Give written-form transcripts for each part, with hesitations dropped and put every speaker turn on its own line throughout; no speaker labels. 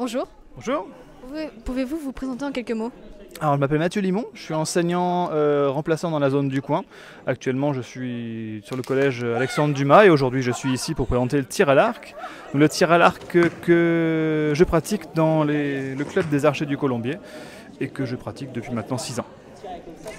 Bonjour.
Bonjour.
Pouvez-vous vous présenter en quelques mots?
Alors, je m'appelle Mathieu Limon, je suis enseignant remplaçant dans la zone du coin. Actuellement, je suis sur le collège Alexandre Dumas et aujourd'hui, je suis ici pour présenter le tir à l'arc. Le tir à l'arc que je pratique dans le club des archers du Colombier et que je pratique depuis maintenant 6 ans.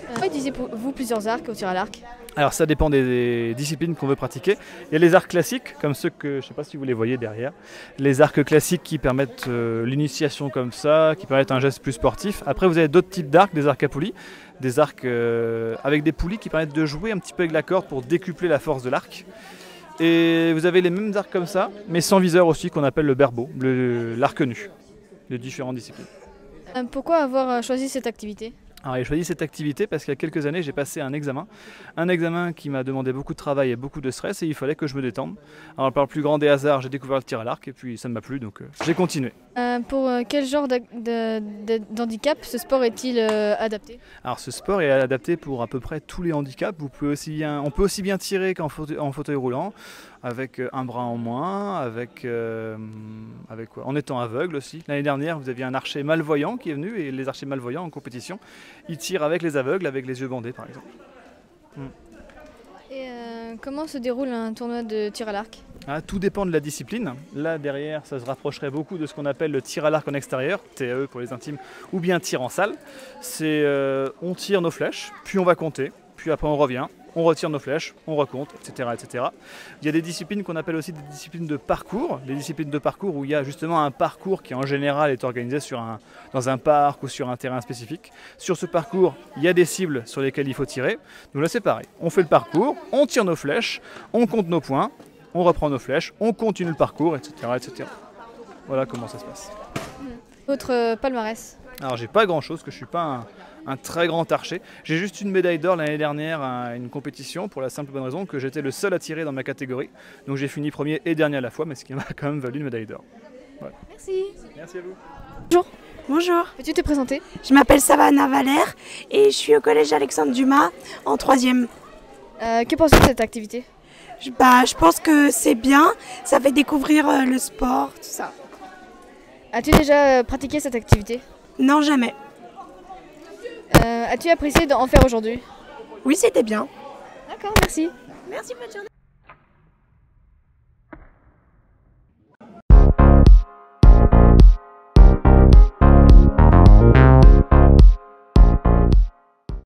Pourquoi utilisez-vous plusieurs arcs au tir à l'arc?
Alors ça dépend des disciplines qu'on veut pratiquer. Il y a les arcs classiques, comme ceux que, je ne sais pas si vous les voyez derrière. Les arcs classiques qui permettent l'initiation comme ça, qui permettent un geste plus sportif. Après vous avez d'autres types d'arcs, des arcs à poulies, des arcs avec des poulies qui permettent de jouer un petit peu avec la corde pour décupler la force de l'arc. Et vous avez les mêmes arcs comme ça, mais sans viseur aussi, qu'on appelle le berbeau, l'arc nu, de différentes disciplines.
Pourquoi avoir choisi cette activité?
Alors j'ai choisi cette activité parce qu'il y a quelques années j'ai passé un examen qui m'a demandé beaucoup de travail et beaucoup de stress et il fallait que je me détende. Alors par le plus grand des hasards j'ai découvert le tir à l'arc et puis ça ne m'a plu donc j'ai continué.
Pour quel genre d'handicap ce sport est-il adapté?
Alors ce sport est adapté pour à peu près tous les handicaps. On peut aussi bien tirer qu'en fauteuil roulant, avec un bras en moins, avec quoi, en étant aveugle aussi. L'année dernière vous aviez un archer malvoyant qui est venu et les archers malvoyants en compétition, ils tirent avec les aveugles, avec les yeux bandés par exemple.
Et comment se déroule un tournoi de tir à l'arc?
Tout dépend de la discipline. Là derrière ça se rapprocherait beaucoup de ce qu'on appelle le tir à l'arc en extérieur, TAE pour les intimes, ou bien tir en salle. C'est on tire nos flèches, puis on va compter, puis après on revient, on retire nos flèches, on recompte, etc., etc. Il y a des disciplines qu'on appelle aussi des disciplines de parcours, des disciplines de parcours où il y a justement un parcours qui en général est organisé dans un parc ou sur un terrain spécifique. Sur ce parcours, il y a des cibles sur lesquelles il faut tirer. Donc là c'est pareil, on fait le parcours, on tire nos flèches, on compte nos points, on reprend nos flèches, on continue le parcours, etc., etc. Voilà comment ça se passe.
Votre palmarès?
Alors j'ai pas grand chose, parce que je suis pas un très grand archer. J'ai juste une médaille d'or l'année dernière à une compétition pour la simple bonne raison que j'étais le seul à tirer dans ma catégorie. Donc j'ai fini premier et dernier à la fois, mais ce qui m'a quand même valu une médaille d'or. Voilà.
Merci.
Merci à vous.
Bonjour.
Bonjour.
Peux-tu te présenter?
Je m'appelle Savannah Valère et je suis au collège Alexandre Dumas en 3e.
Que penses-tu de cette activité?
Je pense que c'est bien, ça fait découvrir le sport, tout ça.
As-tu déjà pratiqué cette activité?
Non, jamais.
As-tu apprécié d'en faire aujourd'hui?
Oui, c'était bien.
D'accord, merci.
Merci, bonne journée.